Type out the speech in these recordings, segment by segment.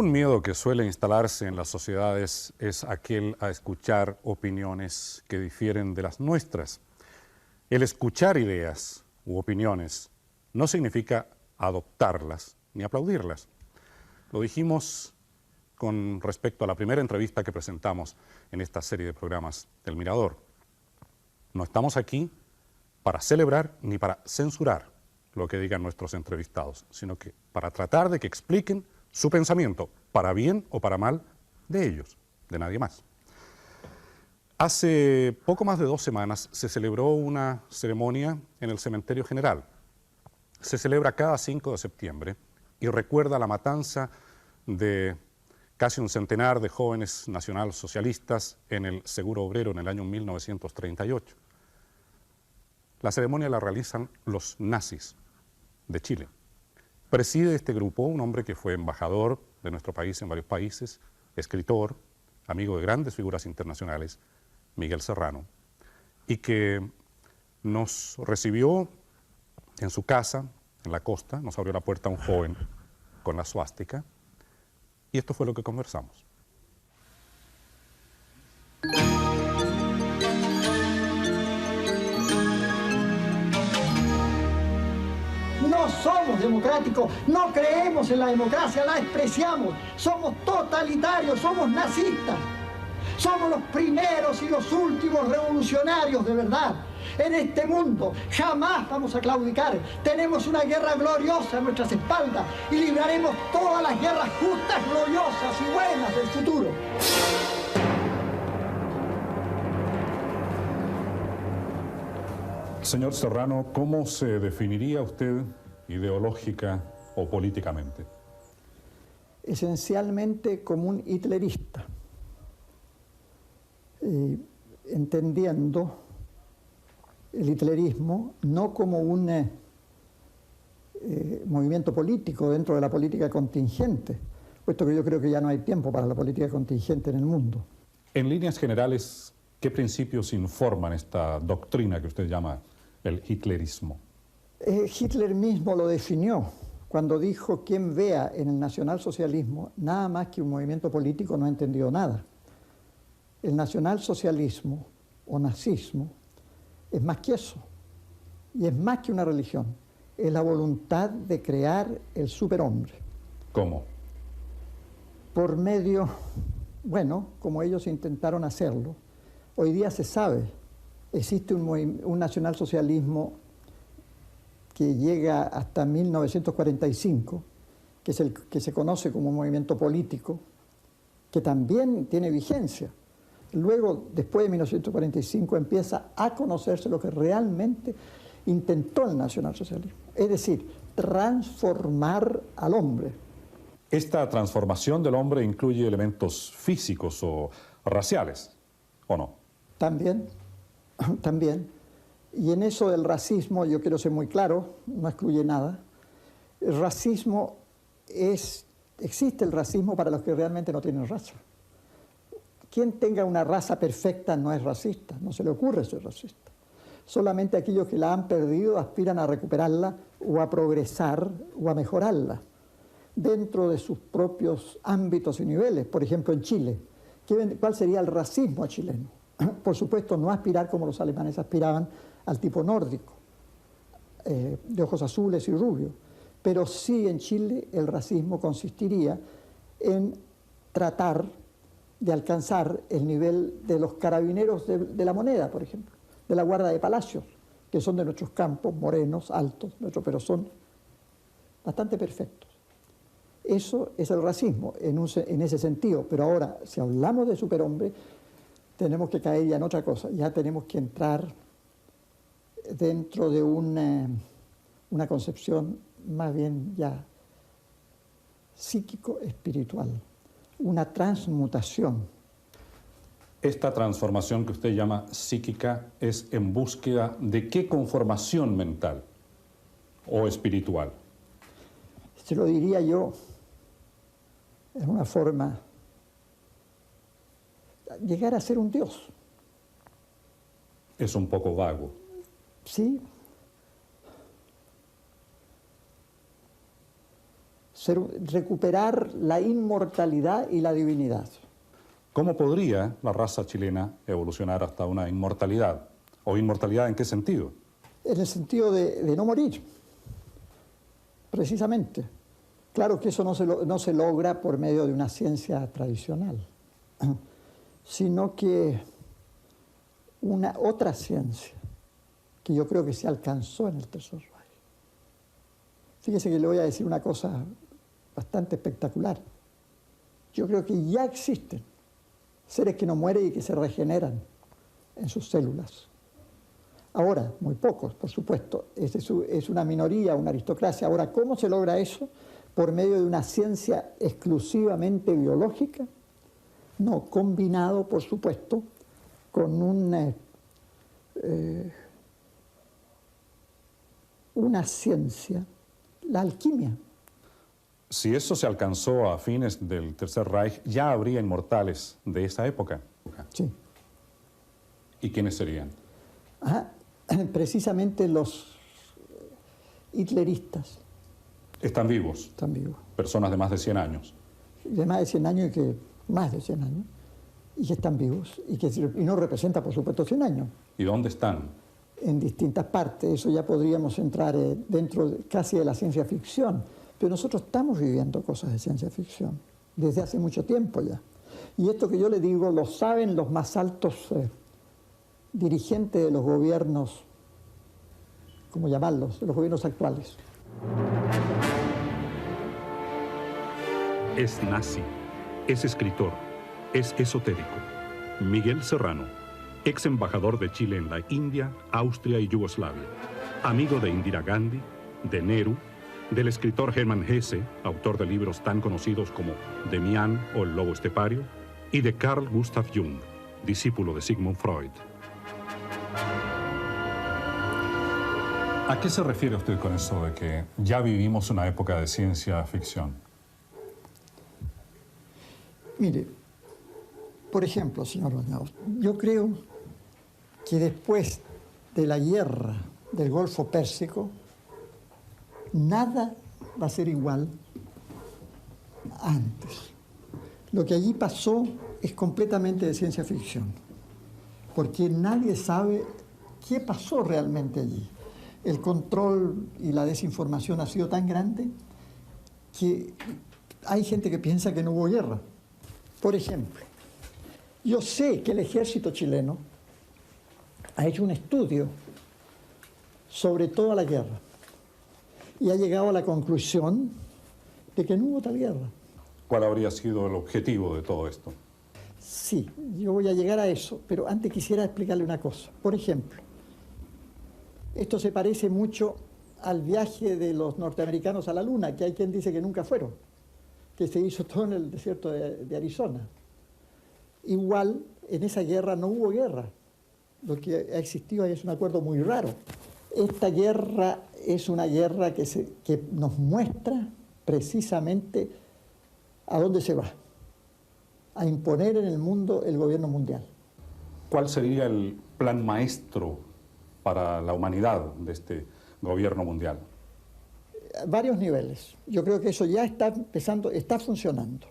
Un miedo que suele instalarse en las sociedades es aquel a escuchar opiniones que difieren de las nuestras. El escuchar ideas u opiniones no significa adoptarlas ni aplaudirlas. Lo dijimos con respecto a la primera entrevista que presentamos en esta serie de programas del Mirador. No estamos aquí para celebrar ni para censurar lo que digan nuestros entrevistados, sino que para tratar de que expliquen su pensamiento, para bien o para mal, de ellos, de nadie más. Hace poco más de 2 semanas se celebró una ceremonia en el Cementerio General. Se celebra cada 5 de septiembre y recuerda la matanza de casi un centenar de jóvenes nacionalsocialistas en el Seguro Obrero en el año 1938. La ceremonia la realizan los nazis de Chile. Preside este grupo un hombre que fue embajador de nuestro país en varios países, escritor, amigo de grandes figuras internacionales, Miguel Serrano, y que nos recibió en su casa, en la costa, nos abrió la puerta un joven con la suástica, y esto fue lo que conversamos. No somos democráticos, no creemos en la democracia, la despreciamos, somos totalitarios, somos nazistas. Somos los primeros y los últimos revolucionarios de verdad en este mundo. Jamás vamos a claudicar. Tenemos una guerra gloriosa a nuestras espaldas y libraremos todas las guerras justas, gloriosas y buenas del futuro. Señor Serrano, ¿cómo se definiría usted ideológica o políticamente? Esencialmente como un hitlerista, entendiendo el hitlerismo no como un movimiento político dentro de la política contingente, puesto que yo creo que ya no hay tiempo para la política contingente en el mundo. En líneas generales, ¿qué principios informan esta doctrina que usted llama el hitlerismo? Hitler mismo lo definió cuando dijo: quien vea en el nacionalsocialismo nada más que un movimiento político no ha entendido nada. El nacionalsocialismo o nazismo es más que eso, y es más que una religión, es la voluntad de crear el superhombre. ¿Cómo? Por medio, bueno, como ellos intentaron hacerlo, hoy día se sabe, existe un nacionalsocialismo que llega hasta 1945, que es el que se conoce como un movimiento político, que también tiene vigencia. Luego, después de 1945, empieza a conocerse lo que realmente intentó el nacionalsocialismo, es decir, transformar al hombre. ¿Esta transformación del hombre incluye elementos físicos o raciales, o no? También, también. Y en eso del racismo, yo quiero ser muy claro, no excluye nada. El racismo existe el racismo para los que realmente no tienen raza. Quien tenga una raza perfecta no es racista, no se le ocurre ser racista. Solamente aquellos que la han perdido aspiran a recuperarla o a progresar o a mejorarla dentro de sus propios ámbitos y niveles. Por ejemplo, en Chile, ¿cuál sería el racismo chileno? Por supuesto, no aspirar como los alemanes aspiraban al tipo nórdico, de ojos azules y rubios, pero sí en Chile el racismo consistiría en tratar de alcanzar el nivel de los carabineros de la Moneda, por ejemplo, de la Guardia de Palacios, que son de nuestros campos, morenos, altos, pero son bastante perfectos. Eso es el racismo en ese sentido, pero ahora, si hablamos de superhombre, tenemos que caer ya en otra cosa, ya tenemos que entrar dentro de una concepción más bien ya psíquico-espiritual, una transmutación. Esta transformación que usted llama psíquica es en búsqueda de qué conformación mental o espiritual. Se lo diría yo en una forma, llegar a ser un Dios. Es un poco vago. Sí. recuperar la inmortalidad y la divinidad. ¿Cómo podría la raza chilena evolucionar hasta una inmortalidad? ¿O inmortalidad en qué sentido? En el sentido de no morir, precisamente. Claro que eso no se logra por medio de una ciencia tradicional, sino que una otra ciencia que yo creo que se alcanzó en el Tercer Reich. Fíjese que le voy a decir una cosa bastante espectacular. Yo creo que ya existen seres que no mueren y que se regeneran en sus células. Ahora, muy pocos, por supuesto, es una minoría, una aristocracia. Ahora, ¿cómo se logra eso? ¿Por medio de una ciencia exclusivamente biológica? No, combinado, por supuesto, con una ciencia, la alquimia. Si eso se alcanzó a fines del Tercer Reich, ya habría inmortales de esa época. Sí. ¿Y quiénes serían? Precisamente los hitleristas. Están vivos. Están vivos. Personas de más de 100 años. De más de 100 años y que más de 100 años. Y que están vivos. Y no representa, por supuesto, 100 años. ¿Y dónde están? En distintas partes. Eso ya podríamos entrar dentro casi de la ciencia ficción. Pero nosotros estamos viviendo cosas de ciencia ficción desde hace mucho tiempo ya. Y esto que yo le digo lo saben los más altos dirigentes de los gobiernos, ¿cómo llamarlos?, de los gobiernos actuales. Es nazi, es escritor, es esotérico. Miguel Serrano, ex embajador de Chile en la India, Austria y Yugoslavia. Amigo de Indira Gandhi, de Nehru, del escritor Hermann Hesse, autor de libros tan conocidos como Demián o El lobo estepario, y de Carl Gustav Jung, discípulo de Sigmund Freud. ¿A qué se refiere usted con eso de que ya vivimos una época de ciencia ficción? Mire, por ejemplo, señor Bañados, yo creo que después de la guerra del Golfo Pérsico, nada va a ser igual a antes. Lo que allí pasó es completamente de ciencia ficción, porque nadie sabe qué pasó realmente allí. El control y la desinformación ha sido tan grande que hay gente que piensa que no hubo guerra. Por ejemplo, yo sé que el ejército chileno ha hecho un estudio sobre toda la guerra y ha llegado a la conclusión de que no hubo tal guerra. ¿Cuál habría sido el objetivo de todo esto? Sí, yo voy a llegar a eso, pero antes quisiera explicarle una cosa. Por ejemplo, esto se parece mucho al viaje de los norteamericanos a la Luna, que hay quien dice que nunca fueron, que se hizo todo en el desierto de Arizona. Igual, en esa guerra no hubo guerra. Lo que ha existido ahí es un acuerdo muy raro. Esta guerra es una guerra que nos muestra precisamente a dónde se va, a imponer en el mundo el gobierno mundial. ¿Cuál sería el plan maestro para la humanidad de este gobierno mundial? Varios niveles. Yo creo que eso ya está empezando, está funcionando.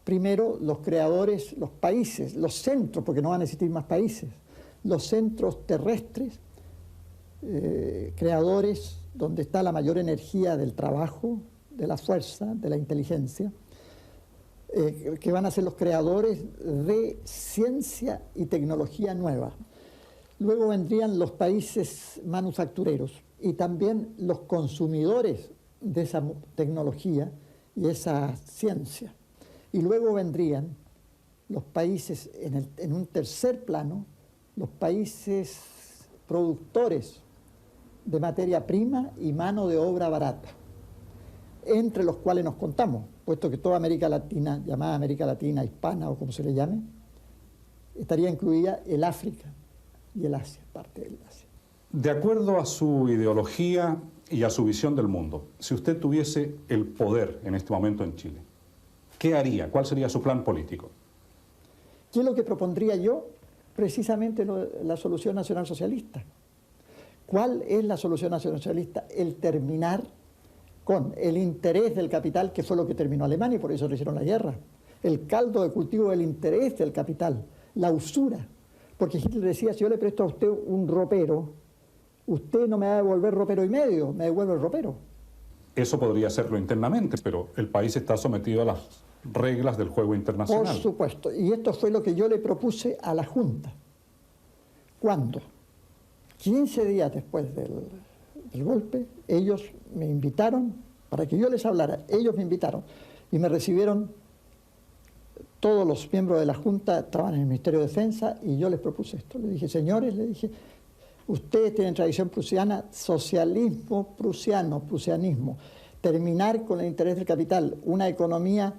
Primero, los creadores, los países, los centros, porque no van a existir más países, los centros terrestres, creadores donde está la mayor energía del trabajo, de la fuerza, de la inteligencia, que van a ser los creadores de ciencia y tecnología nueva. Luego vendrían los países manufactureros y también los consumidores de esa tecnología y esa ciencia. Y luego vendrían los países, en un tercer plano, los países productores de materia prima y mano de obra barata, entre los cuales nos contamos, puesto que toda América Latina, llamada América Latina, hispana o como se le llame, estaría incluida el África y el Asia, parte del Asia. De acuerdo a su ideología y a su visión del mundo, si usted tuviese el poder en este momento en Chile, ¿qué haría? ¿Cuál sería su plan político? ¿Qué es lo que propondría yo? Precisamente la solución nacional socialista. ¿Cuál es la solución nacional socialista? El terminar con el interés del capital, que fue lo que terminó Alemania y por eso le hicieron la guerra. El caldo de cultivo del interés del capital, la usura. Porque Hitler decía, si yo le presto a usted un ropero, usted no me va a devolver ropero y medio, me devuelve el ropero. Eso podría hacerlo internamente, pero el país está sometido a las reglas del juego internacional. Por supuesto, y esto fue lo que yo le propuse a la Junta. ¿Cuándo? 15 días después del golpe, ellos me invitaron, para que yo les hablara, ellos me invitaron y me recibieron. Todos los miembros de la Junta estaban en el Ministerio de Defensa y yo les propuse esto. Les dije, señores, les dije, ustedes tienen tradición prusiana, socialismo prusiano, prusianismo, terminar con el interés del capital, una economía,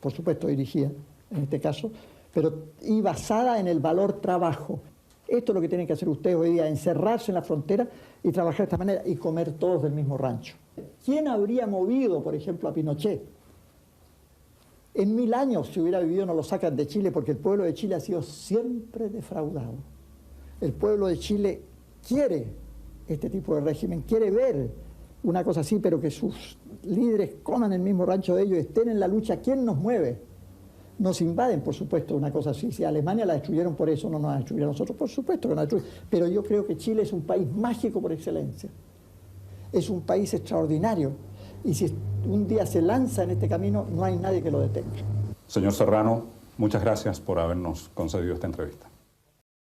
por supuesto dirigida en este caso, pero y basada en el valor trabajo. Esto es lo que tienen que hacer ustedes hoy día, encerrarse en la frontera y trabajar de esta manera y comer todos del mismo rancho. ¿Quién habría movido, por ejemplo, a Pinochet? En 1000 años, si hubiera vivido, no lo sacan de Chile, porque el pueblo de Chile ha sido siempre defraudado. El pueblo de Chile quiere este tipo de régimen, quiere ver una cosa así, pero que sus líderes coman el mismo rancho de ellos, estén en la lucha. ¿Quién nos mueve? Nos invaden, por supuesto, una cosa así. Si a Alemania la destruyeron por eso, no nos va a destruir a nosotros, por supuesto que nos destruye. Pero yo creo que Chile es un país mágico por excelencia. Es un país extraordinario. Y si un día se lanza en este camino, no hay nadie que lo detenga. Señor Serrano, muchas gracias por habernos concedido esta entrevista.